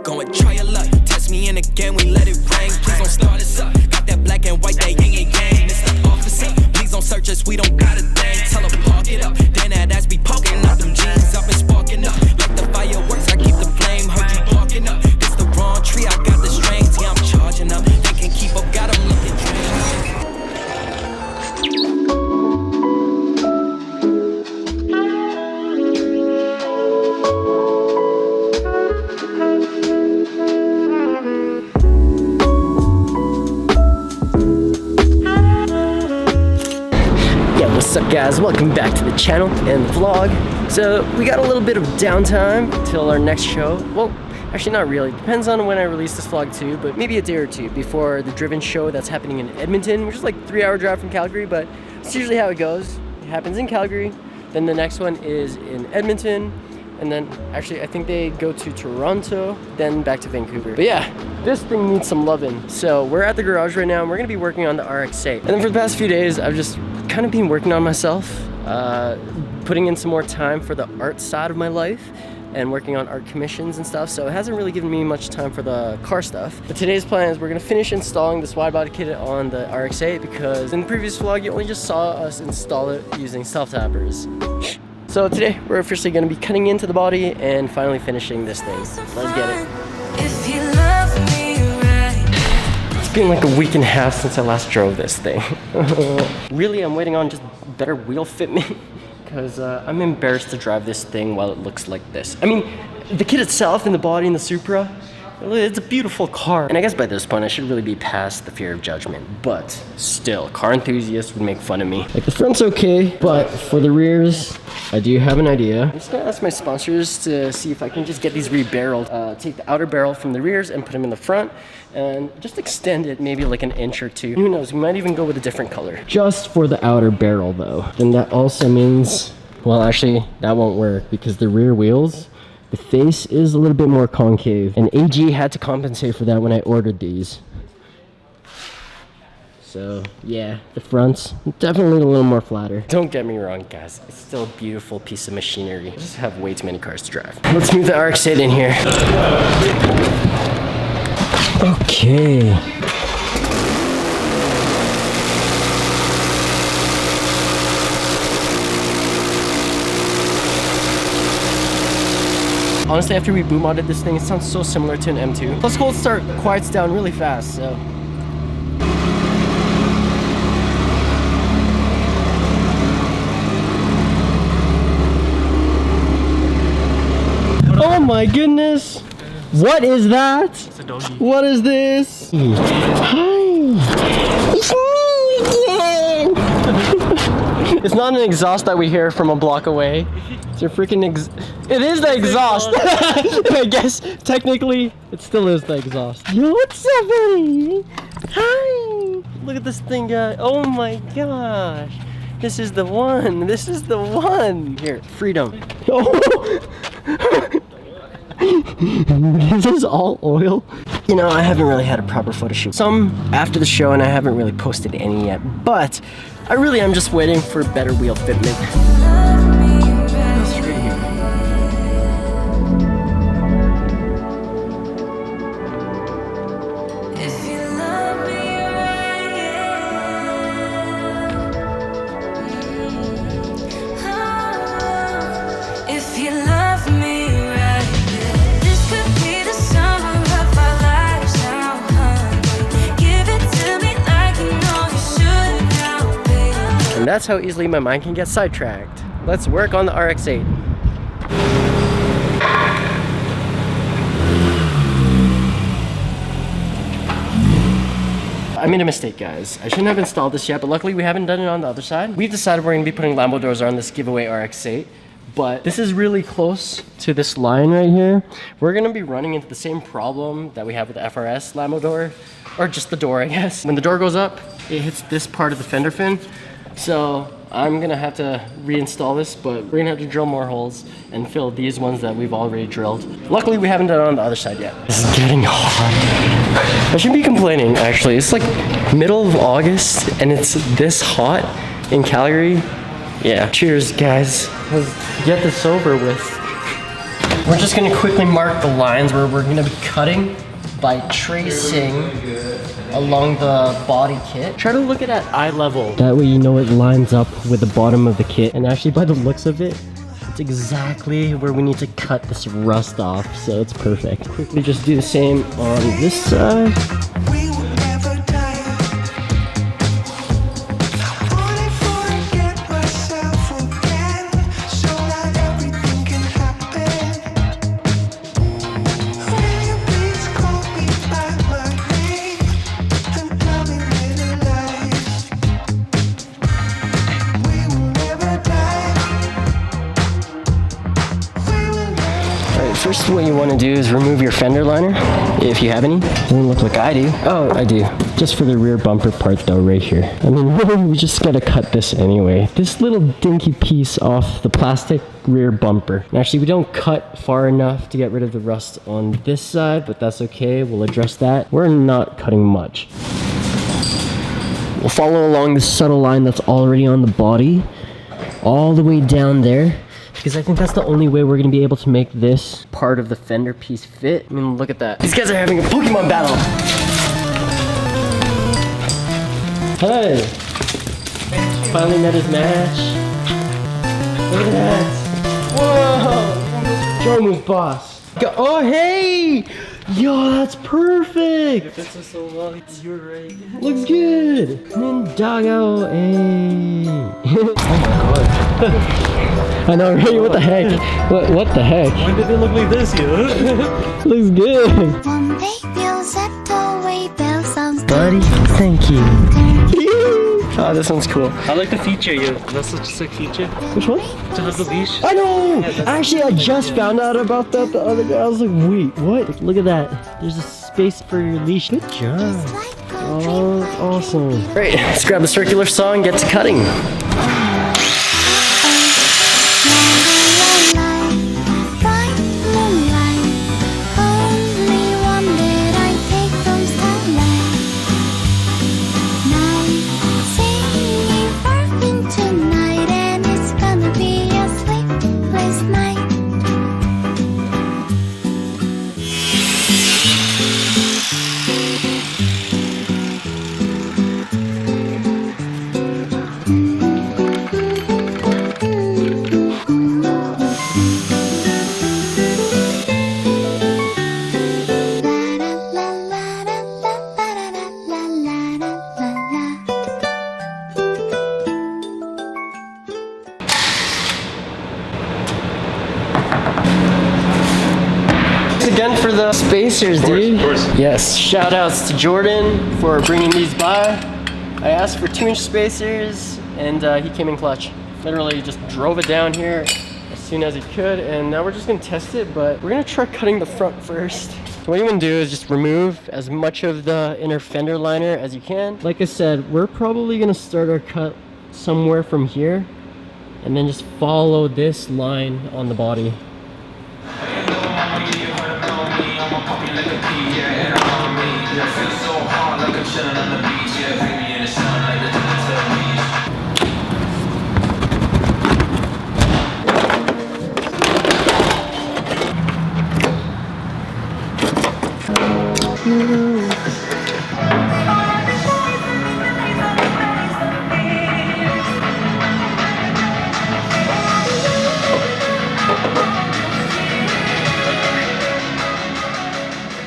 Go and try your luck. Test me in again, we let it rain. Please don't start us up. Got that black and white, that yin and yang. It's the officer. Please don't search us, we don't got a thing. Tell her park it up. Then that ass be poking out them jeans. I've been sparking up. Like the fireworks, I keep the flame. Heard you barking up. It's the wrong tree, I got the strings. Yeah, I'm charging up. They can keep up, got them looking strange. What's up guys, welcome back to the channel and the vlog. So we got a little bit of downtime till our next show. Well, actually not really, depends on when I release this vlog too, but maybe a day or two before the Driven show that's happening in Edmonton, which is like a 3-hour drive from Calgary, but it's usually how it goes. It happens in Calgary, then the next one is in Edmonton, and then actually I think they go to Toronto, then back to Vancouver. But yeah, this thing needs some loving. So we're at the garage right now and we're gonna be working on the RX-8. And then for the past few days, I've just kind of been working on myself, putting in some more time for the art side of my life and working on art commissions and stuff. So it hasn't really given me much time for the car stuff. But today's plan is we're gonna finish installing this wide body kit on the RX-8 because in the previous vlog, you only just saw us install it using self-tappers. So today we're officially gonna be cutting into the body and finally finishing this thing. Let's get it. If you love me right. It's been like a week and a half since I last drove this thing. Really, I'm waiting on just better wheel fitment because I'm embarrassed to drive this thing while it looks like this. I mean, the kit itself and the body and the Supra, it's a beautiful car. And I guess by this point, I should really be past the fear of judgment. But still, car enthusiasts would make fun of me. Like the front's okay, but for the rears, I do have an idea. I'm just gonna ask my sponsors to see if I can just get these re-barreled. Take the outer barrel from the rears and put them in the front and just extend it maybe like an inch or two. Who knows, we might even go with a different color. Just for the outer barrel though. Then that also means, well actually that won't work because the rear wheels, the face is a little bit more concave, and AG had to compensate for that when I ordered these. So yeah, the front's definitely a little more flatter. Don't get me wrong guys, it's still a beautiful piece of machinery. I just have way too many cars to drive. Let's move the RX-8 in here. Okay. Honestly, after we boot modded this thing, it sounds so similar to an M2. Plus cold start quiets down really fast, so. Oh my goodness! What is that? It's a doggy. What is this? Hi! It's me again! It's not an exhaust that we hear from a block away. It's a freaking It is the exhaust! I guess, technically, it still is the exhaust. Yo, what's up, buddy? Hi! Look at this thing, guy. Oh my gosh! This is the one! This is the one! Here, freedom. Oh! This is all oil. You know, I haven't really had a proper photo shoot. Some after the show, and I haven't really posted any yet. But I really am just waiting for better wheel fitment. And that's how easily my mind can get sidetracked. Let's work on the RX-8. I made a mistake, guys. I shouldn't have installed this yet, but luckily we haven't done it on the other side. We've decided we're gonna be putting Lambo doors on this giveaway RX-8, but this is really close to this line right here. We're gonna be running into the same problem that we have with the FRS Lambo door, or just the door, I guess. When the door goes up, it hits this part of the fender fin. So I'm gonna have to reinstall this, but we're gonna have to drill more holes and fill these ones that we've already drilled. Luckily, we haven't done it on the other side yet. This is getting hot. I shouldn't be complaining, actually. It's like middle of August and it's this hot in Calgary. Yeah, cheers, guys. Let's get this over with. We're just gonna quickly mark the lines where we're gonna be cutting by tracing along the body kit. Try to look at it at eye level. That way you know it lines up with the bottom of the kit. And actually by the looks of it, it's exactly where we need to cut this rust off. So it's perfect. Quickly just do the same on this side. First, what you want to do is remove your fender liner, if you have any. Doesn't look like I do. Oh, I do. Just for the rear bumper part though, right here. I mean, really, we just gotta cut this anyway. This little dinky piece off the plastic rear bumper. And actually, we don't cut far enough to get rid of the rust on this side, but that's okay. We'll address that. We're not cutting much. We'll follow along this subtle line that's already on the body, all the way down there. Because I think that's the only way we're going to be able to make this part of the fender piece fit. I mean, look at that. These guys are having a Pokemon battle. Hey! Finally met his match. Look at that. Whoa! Jomu's boss. Oh, hey! Yo, that's perfect! If it's so long, you're right. Looks good! Ninjago, hey! Oh my god. I know, right? What the heck? What the heck? When did it look like this, you? Looks good! One day we'll settle way down some Buddy, thank you. Oh, this one's cool. I like the feature, you. That's such a sick feature. Which one? To have the leash. I know! Actually, I just found out about that the other day. I was like, wait, what? Look at that. There's a space for your leash. Good job. Oh, that's awesome. Great, let's grab the circular saw and get to cutting. Again for the spacers, dude. Of course. Yes, shout outs to Jordan for bringing these by. I asked for 2-inch spacers and he came in clutch. Literally just drove it down here as soon as he could, and now we're just gonna test it, but we're gonna try cutting the front first. So what you want to do is just remove as much of the inner fender liner as you can. Like I said, we're probably gonna start our cut somewhere from here and then just follow this line on the body.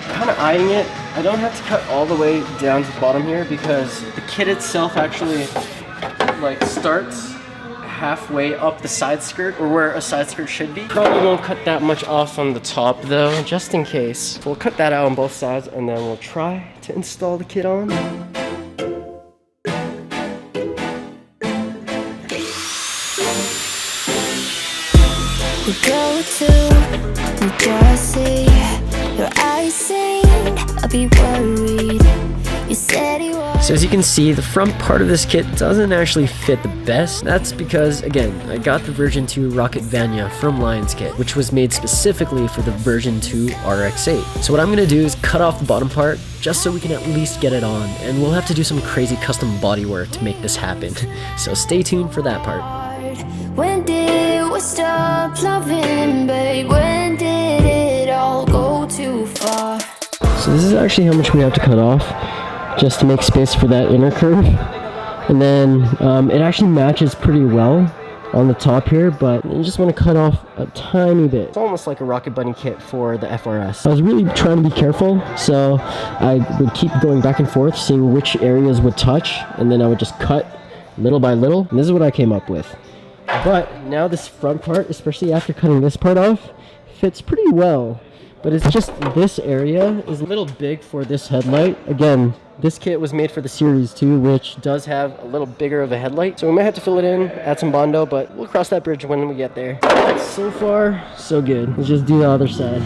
Kind of eyeing it. I don't have to cut all the way down to the bottom here because the kit itself actually like starts halfway up the side skirt, or where a side skirt should be. Probably won't cut that much off on the top though, just in case. We'll cut that out on both sides and then we'll try to install the kit on. We go to New Jersey, your eyes sing, I'll be worried. You said you were. So as you can see, the front part of this kit doesn't actually fit the best. That's because, again, I got the version 2 Rocket Vanya from Lions-Kit, which was made specifically for the version 2 RX-8. So what I'm gonna do is cut off the bottom part just so we can at least get it on, and we'll have to do some crazy custom bodywork to make this happen. So stay tuned for that part. When did we stop loving, babe? When did So this is actually how much we have to cut off just to make space for that inner curve. And then it actually matches pretty well on the top here, but you just want to cut off a tiny bit. It's almost like a Rocket Bunny kit for the FRS. I was really trying to be careful, so I would keep going back and forth, seeing which areas would touch, and then I would just cut little by little, and this is what I came up with. But now this front part, especially after cutting this part off, fits pretty well. But it's just this area is a little big for this headlight. Again, this kit was made for the Series 2, which does have a little bigger of a headlight. So we might have to fill it in, add some Bondo, but we'll cross that bridge when we get there. So far, so good. Let's just do the other side.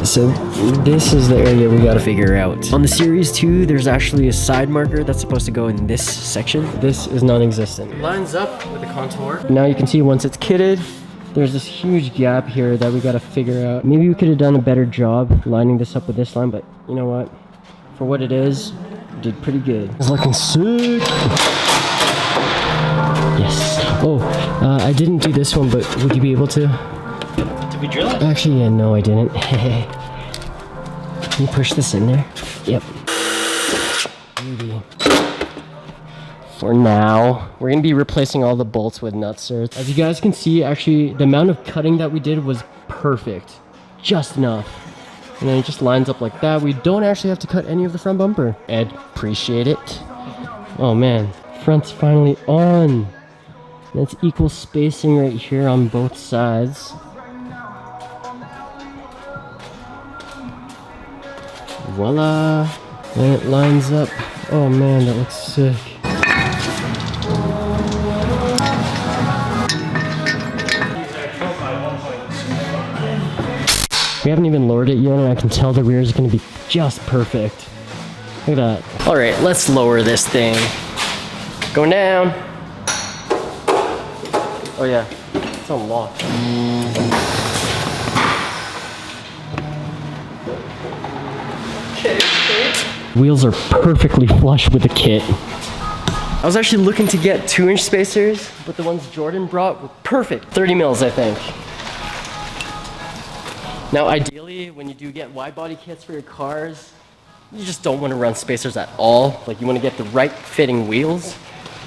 So this is the area we gotta figure out. On the Series 2, there's actually a side marker that's supposed to go in this section. This is non-existent. It lines up with the contour. Now you can see once it's kitted, there's this huge gap here that we gotta figure out. Maybe we could have done a better job lining this up with this line, but you know what? For what it is, we did pretty good. It's looking sick. Yes. Oh, I didn't do this one, but would you be able to? Did we drill it? Actually, yeah, no, I didn't. Can you push this in there? Yep. Beauty. For now, we're gonna be replacing all the bolts with nuts. As you guys can see, actually, the amount of cutting that we did was perfect. Just enough. And then it just lines up like that. We don't actually have to cut any of the front bumper. Ed, appreciate it. Oh man, front's finally on. And it's equal spacing right here on both sides. Voila! And it lines up. Oh man, that looks sick. We haven't even lowered it yet, and I can tell the rear is going to be just perfect. Look at that. All right, let's lower this thing. Going down. Oh yeah, it's unlocked. Wheels are perfectly flush with the kit. I was actually looking to get 2-inch spacers, but the ones Jordan brought were perfect. 30 mils, I think. Now, ideally, when you do get wide body kits for your cars, you just don't want to run spacers at all. Like, you want to get the right fitting wheels.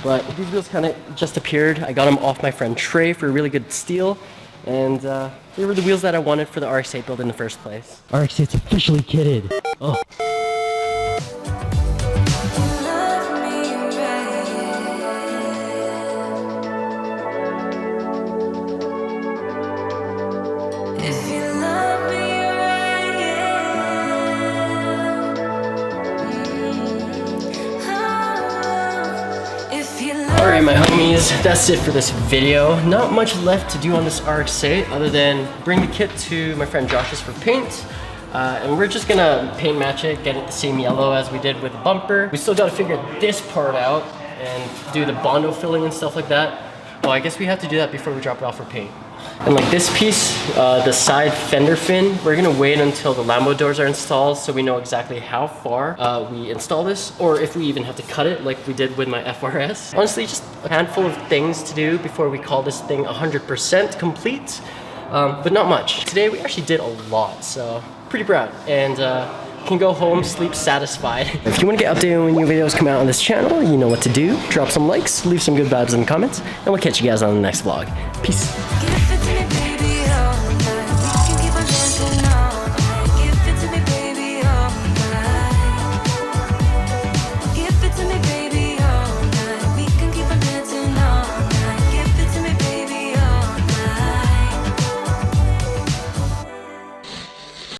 But these wheels kind of just appeared. I got them off my friend Trey for a really good steal. And they were the wheels that I wanted for the RX-8 build in the first place. RX-8's officially kitted. Oh. Alright my homies, that's it for this video. Not much left to do on this RX-8 other than bring the kit to my friend Josh's for paint. And we're just gonna paint match it, get it the same yellow as we did with the bumper. We still gotta figure this part out and do the Bondo filling and stuff like that. Well, I guess we have to do that before we drop it off for paint. And like this piece, the side fender fin, we're gonna wait until the Lambo doors are installed so we know exactly how far we install this, or if we even have to cut it like we did with my FRS. Honestly, just a handful of things to do before we call this thing 100% complete, but not much. Today we actually did a lot, so pretty proud, and can go home, sleep satisfied. If you want to get updated when new videos come out on this channel, you know what to do. Drop some likes, leave some good vibes in the comments, and we'll catch you guys on the next vlog. Peace.